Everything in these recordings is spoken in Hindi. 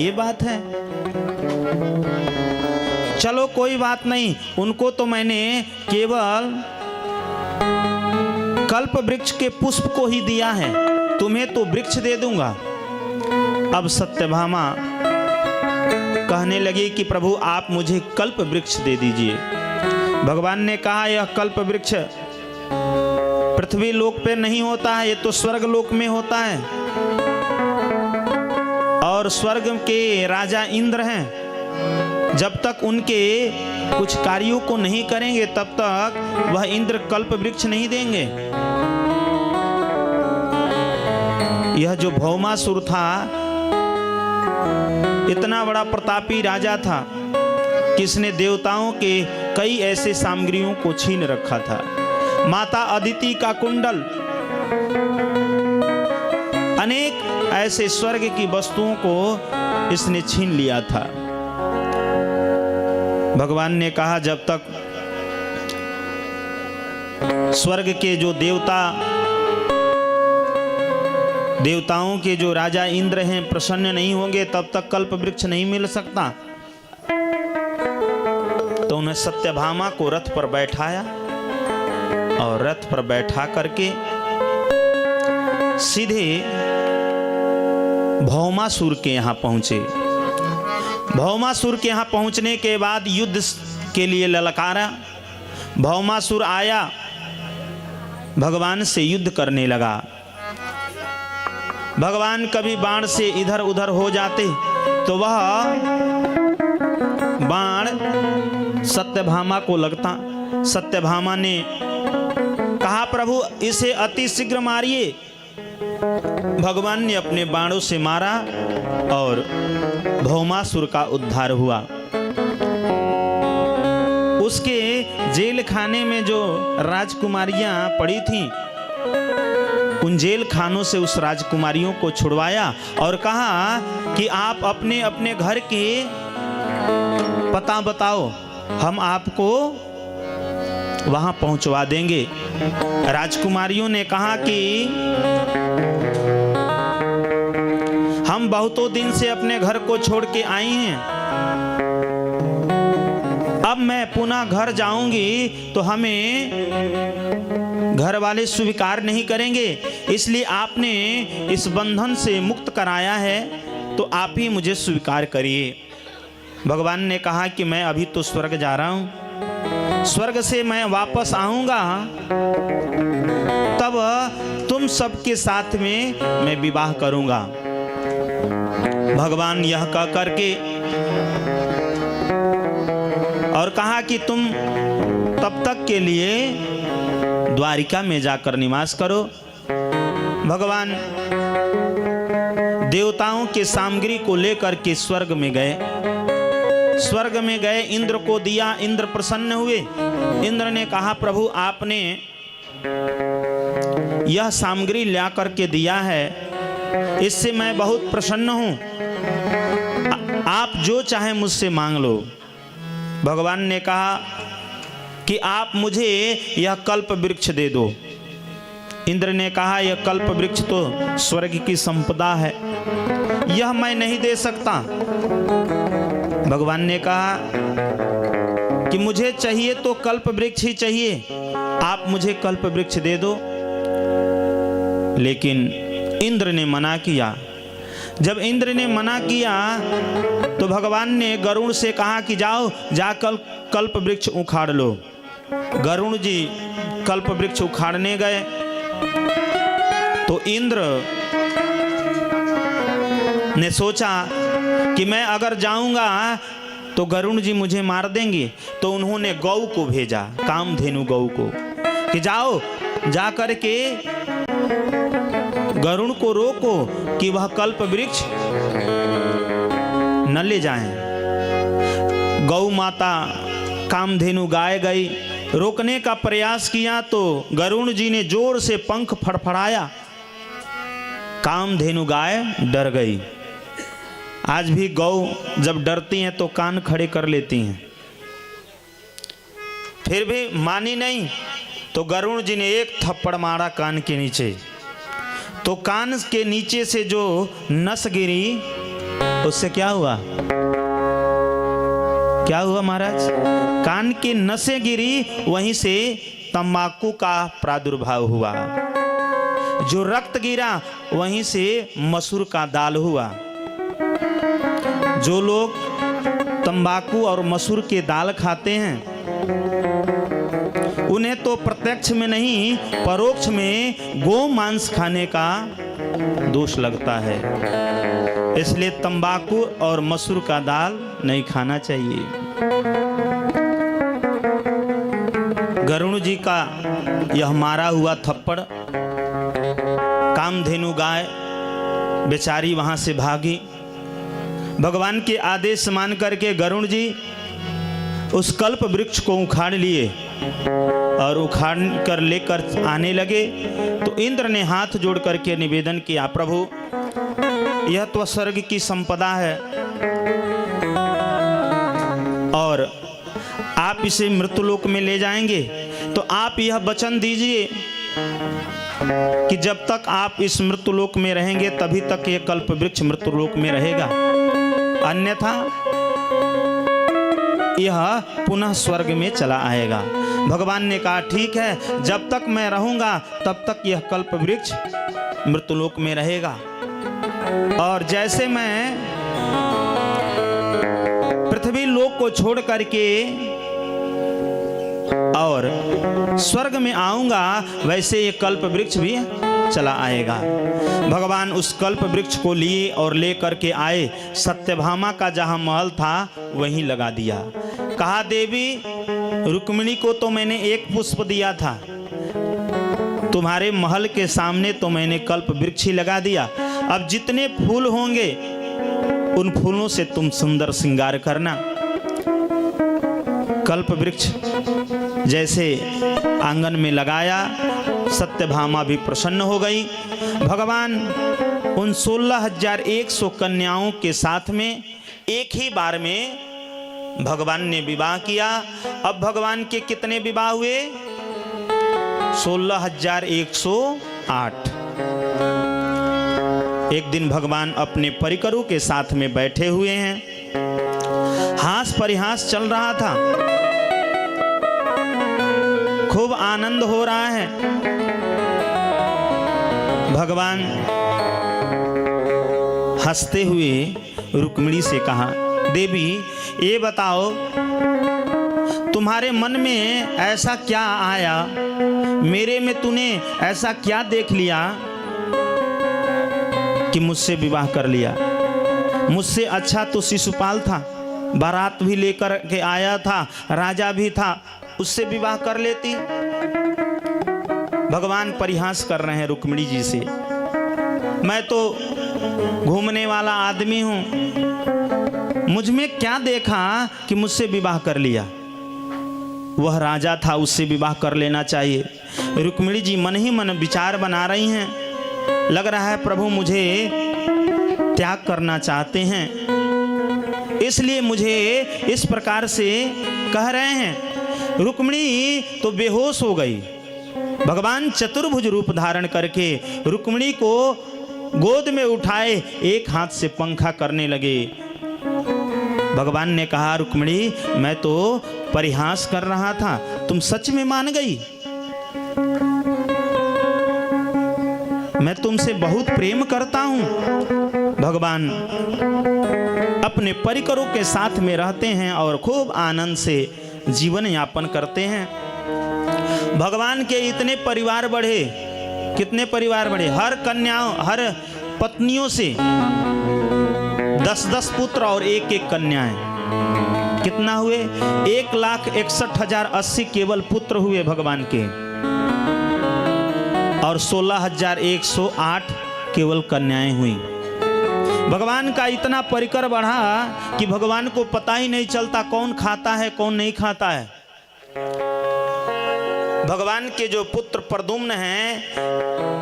ये बात है। चलो कोई बात नहीं, उनको तो मैंने केवल कल्प वृक्ष के पुष्प को ही दिया है, तुम्हें तो वृक्ष दे दूंगा। अब सत्यभामा कहने लगी कि प्रभु आप मुझे कल्प वृक्ष दे दीजिए। भगवान ने कहा यह कल्प वृक्ष पृथ्वी लोक पे नहीं होता है, ये तो स्वर्ग लोक में होता है। और स्वर्ग के राजा इंद्र हैं, जब तक उनके कुछ कार्यों को नहीं करेंगे तब तक वह इंद्र कल्प वृक्ष नहीं देंगे। यह जो भौमासुर था इतना बड़ा प्रतापी राजा था, किसने देवताओं के कई ऐसे सामग्रियों को छीन रखा था। माता अदिति का कुंडल, अनेक ऐसे स्वर्ग की वस्तुओं को इसने छीन लिया था। भगवान ने कहा जब तक स्वर्ग के जो देवताओं के जो राजा इंद्र हैं प्रसन्न नहीं होंगे तब तक कल्प वृक्ष नहीं मिल सकता। तो उन्हें सत्यभामा को रथ पर बैठाया और रथ पर बैठा करके सीधे भौमासुर के यहाँ पहुंचे। भौमासुर के यहाँ पहुंचने के बाद युद्ध के लिए ललकारा। भौमासुर आया, भगवान से युद्ध करने लगा। भगवान कभी बाण से इधर उधर हो जाते तो वह बाण सत्यभामा को लगता। सत्यभामा ने कहा प्रभु इसे अति शीघ्र मारिए। भगवान ने अपने बाणों से मारा और भौमासुर का उद्धार हुआ। उसके जेल खाने में जो राजकुमारियां पड़ी थीं, उन जेल खानों से उस राजकुमारियों को छुड़वाया और कहा कि आप अपने अपने घर के पता बताओ, हम आपको वहां पहुंचवा देंगे। राजकुमारियों ने कहा कि हम बहुतों दिन से अपने घर को छोड़ के आई हैं, अब मैं पुनः घर जाऊंगी तो हमें घर वाले स्वीकार नहीं करेंगे, इसलिए आपने इस बंधन से मुक्त कराया है तो आप ही मुझे स्वीकार करिए। भगवान ने कहा कि मैं अभी तो स्वर्ग जा रहा हूं, स्वर्ग से मैं वापस आऊंगा तब तुम सबके साथ में मैं विवाह करूंगा। भगवान यह कह करके और कहा कि तुम तब तक के लिए द्वारिका में जाकर निवास करो। भगवान देवताओं के सामग्री को लेकर के स्वर्ग में गए। स्वर्ग में गए, इंद्र को दिया, इंद्र प्रसन्न हुए। इंद्र ने कहा प्रभु आपने यह सामग्री ला करके दिया है, इससे मैं बहुत प्रसन्न हूं, आप जो चाहे मुझसे मांग लो। भगवान ने कहा कि आप मुझे यह कल्प वृक्ष दे दो। इंद्र ने कहा यह कल्प वृक्ष तो स्वर्ग की संपदा है, यह मैं नहीं दे सकता। भगवान ने कहा कि मुझे चाहिए तो कल्प वृक्ष ही चाहिए, आप मुझे कल्प वृक्ष दे दो। लेकिन इंद्र ने मना किया। जब इंद्र ने मना किया तो भगवान ने गरुड़ से कहा कि जाओ जाकर कल्प वृक्ष उखाड़ लो। गरुड़ जी कल्प वृक्ष उखाड़ने गए तो इंद्र ने सोचा कि मैं अगर जाऊंगा तो गरुड़ जी मुझे मार देंगे, तो उन्होंने गौ को भेजा, कामधेनु गौ को, कि जाओ जा करके गरुड़ को रोको कि वह कल्प वृक्ष न ले जाएं। गौ माता कामधेनु गाय गई, रोकने का प्रयास किया तो गरुड़ जी ने जोर से पंख फड़फड़ाया, कामधेनु गाय डर गई। आज भी गौ जब डरती हैं तो कान खड़े कर लेती हैं, फिर भी मानी नहीं तो गरुड़ जी ने एक थप्पड़ मारा कान के नीचे, तो कान के नीचे से जो नस गिरी उससे क्या हुआ? क्या हुआ महाराज? कान की नसें गिरी, वहीं से तंबाकू का प्रादुर्भाव हुआ। जो रक्त गिरा, वहीं से मसूर का दाल हुआ। जो लोग तंबाकू और मसूर के दाल खाते हैं, उन्हें तो प्रत्यक्ष में नहीं, परोक्ष में गौ मांस खाने का दोष लगता है। इसलिए तंबाकू और मसूर का दाल नहीं खाना चाहिए। गरुड़ जी का यह मारा हुआ थप्पड़, कामधेनु गाय बेचारी वहां से भागी। भगवान के आदेश मान करके गरुड़ जी उस कल्प वृक्ष को उखाड़ लिए और उखाड़ कर लेकर आने लगे। तो इंद्र ने हाथ जोड़ करके निवेदन किया, प्रभु यह तो स्वर्ग की संपदा है और आप इसे मृत्युलोक में ले जाएंगे, तो आप यह वचन दीजिए कि जब तक आप इस मृत्युलोक में रहेंगे तभी तक यह कल्प वृक्ष मृत्युलोक में रहेगा, अन्यथा यह पुनः स्वर्ग में चला आएगा। भगवान ने कहा ठीक है, जब तक मैं रहूंगा तब तक यह कल्प वृक्ष मृत्युलोक में रहेगा। और जैसे मैं पृथ्वी लोक को छोड़ करके और स्वर्ग में आऊंगा, वैसे ये कल्प वृक्ष भी चला आएगा। भगवान उस कल्प वृक्ष को लिए और ले करके आए। सत्यभामा का जहां महल था वहीं लगा दिया। कहा देवी रुक्मिणी को तो मैंने एक पुष्प दिया था, तुम्हारे महल के सामने तो मैंने कल्प वृक्ष ही लगा दिया। अब जितने फूल होंगे उन फूलों से तुम सुंदर श्रृंगार करना। कल्प वृक्ष जैसे आंगन में लगाया, सत्यभामा भी प्रसन्न हो गई। भगवान उन 16,100 कन्याओं के साथ में एक ही बार में भगवान ने विवाह किया। अब भगवान के कितने विवाह हुए? 16,108। एक दिन भगवान अपने परिकरों के साथ में बैठे हुए हैं, हास परिहास चल रहा था, खूब आनंद हो रहा है। भगवान हंसते हुए रुक्मिणी से कहा, देवी ये बताओ तुम्हारे मन में ऐसा क्या आया, मेरे में तूने ऐसा क्या देख लिया कि मुझसे विवाह कर लिया? मुझसे अच्छा तो शिशुपाल था, बारात भी लेकर के आया था, राजा भी था, उससे विवाह कर लेती। भगवान परिहास कर रहे हैं रुक्मिणी जी से। मैं तो घूमने वाला आदमी हूं, मुझ में क्या देखा कि मुझसे विवाह कर लिया? वह राजा था, उससे विवाह कर लेना चाहिए। रुक्मिणी जी मन ही मन विचार बना रही हैं। लग रहा है प्रभु मुझे त्याग करना चाहते हैं, इसलिए मुझे इस प्रकार से कह रहे हैं। रुक्मिणी तो बेहोश हो गई। भगवान चतुर्भुज रूप धारण करके रुक्मिणी को गोद में उठाए, एक हाथ से पंखा करने लगे। भगवान ने कहा, रुक्मिणी मैं तो परिहास कर रहा था, तुम सच में मान गई? मैं तुमसे बहुत प्रेम करता हूं। भगवान अपने परिकरों के साथ में रहते हैं और खूब आनंद से जीवन यापन करते हैं। भगवान के इतने परिवार बढ़े, कितने परिवार बढ़े, हर कन्याओं हर पत्नियों से 10-10 पुत्र और 1-1 कन्याएं। कितना हुए? 1,61,080 केवल पुत्र हुए भगवान के, और 16,108 केवल कन्याएं हुई। भगवान का इतना परिकर बढ़ा कि भगवान को पता ही नहीं चलता कौन खाता है कौन नहीं खाता है। भगवान के जो पुत्र प्रद्युम्न हैं,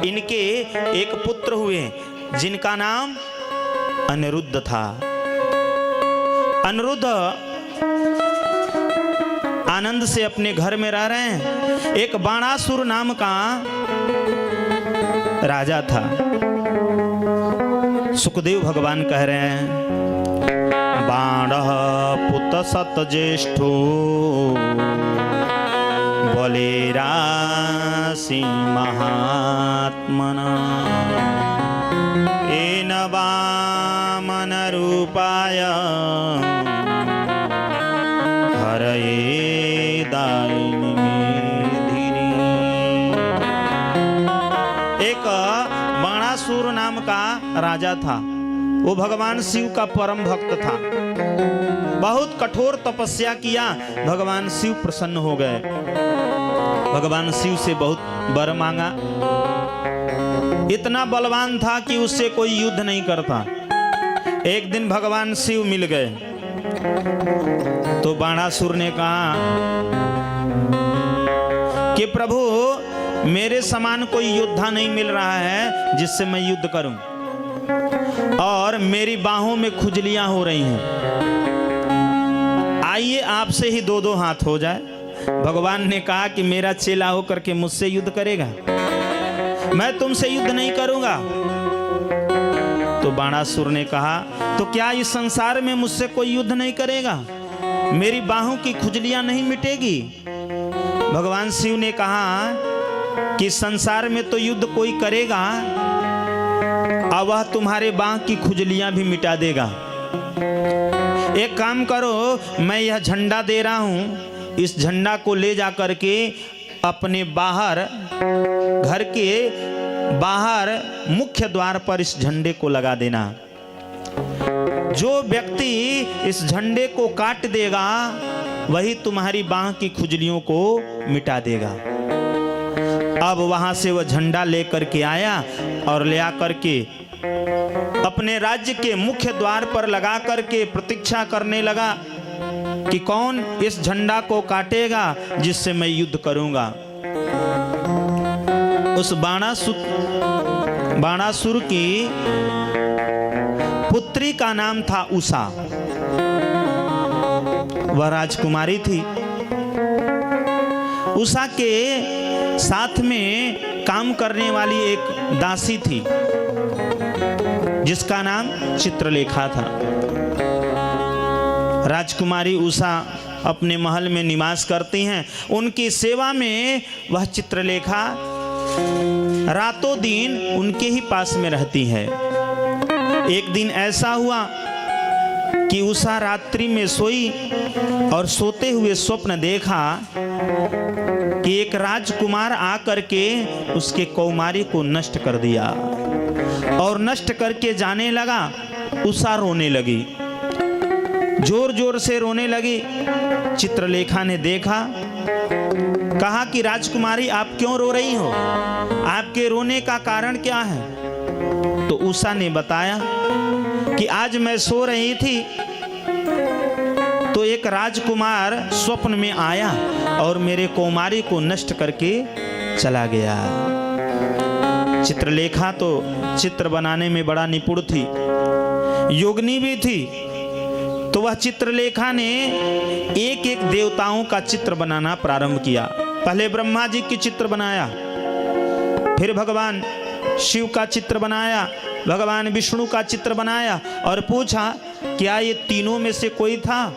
इनके एक पुत्र हुए जिनका नाम अनिरुद्ध था। अनिरुद्ध आनंद से अपने घर में रह रहे हैं। एक बाणासुर नाम का राजा था। सुखदेव भगवान कह रहे हैं, बाणः पुत सत ज्येष्ठो बलेरासि महात्मना येन वामन रूपाय हरये दायिनी मेधिनी। एक बाणासुर नाम का राजा था। वो भगवान शिव का परम भक्त था। बहुत कठोर तपस्या किया, भगवान शिव प्रसन्न हो गए। भगवान शिव से बहुत वर मांगा। इतना बलवान था कि उससे कोई युद्ध नहीं करता। एक दिन भगवान शिव मिल गए तो बाणासुर ने कहा कि प्रभु, मेरे समान कोई योद्धा नहीं मिल रहा है जिससे मैं युद्ध करूं, और मेरी बाहों में खुजलियां हो रही हैं। आइए आपसे ही दो दो हाथ हो जाए। भगवान ने कहा कि मेरा चेला होकर के मुझसे युद्ध करेगा, मैं तुमसे युद्ध नहीं करूंगा। तो बाणासुर ने कहा, तो क्या इस संसार में मुझसे कोई युद्ध नहीं करेगा? मेरी बाहों की खुजलियां नहीं मिटेगी? भगवान शिव ने कहा कि संसार में तो युद्ध कोई करेगा, अब वह तुम्हारे बाह की खुजलियां भी मिटा देगा। एक काम करो, मैं यह झंडा दे रहा हूं, इस झंडा को ले जा करके अपने बाहर, घर के बाहर मुख्य द्वार पर इस झंडे को लगा देना। जो व्यक्ति इस झंडे को काट देगा वही तुम्हारी बाह की खुजलियों को मिटा देगा। अब वहां से वह झंडा लेकर के आया और ले आकर के अपने राज्य के मुख्य द्वार पर लगा करके प्रतीक्षा करने लगा कि कौन इस झंडा को काटेगा जिससे मैं युद्ध करूंगा। उस बाणासुर की पुत्री का नाम था उषा। वह राजकुमारी थी। उषा के साथ में काम करने वाली एक दासी थी जिसका नाम चित्रलेखा था। राजकुमारी उषा अपने महल में निवास करती हैं। उनकी सेवा में वह चित्रलेखा रातों दिन उनके ही पास में रहती है। एक दिन ऐसा हुआ कि उषा रात्रि में सोई और सोते हुए स्वप्न देखा कि एक राजकुमार आकर के उसके कौमारी को नष्ट कर दिया और नष्ट करके जाने लगा। उषा रोने लगी, जोर जोर से रोने लगी। चित्रलेखा ने देखा, कहा कि राजकुमारी आप क्यों रो रही हो, आपके रोने का कारण क्या है? तो उषा ने बताया कि आज मैं सो रही थी तो एक राजकुमार स्वप्न में आया और मेरे कौमारी को नष्ट करके चला गया। चित्रलेखा तो चित्र बनाने में बड़ा निपुण थी, योगिनी भी थी। तो वह चित्रलेखा ने एक एक देवताओं का चित्र बनाना प्रारंभ किया। पहले ब्रह्मा जी की चित्र बनाया, फिर भगवान शिव का चित्र बनाया, भगवान विष्णु का चित्र बनाया और पूछा क्या ये तीनों में से कोई था?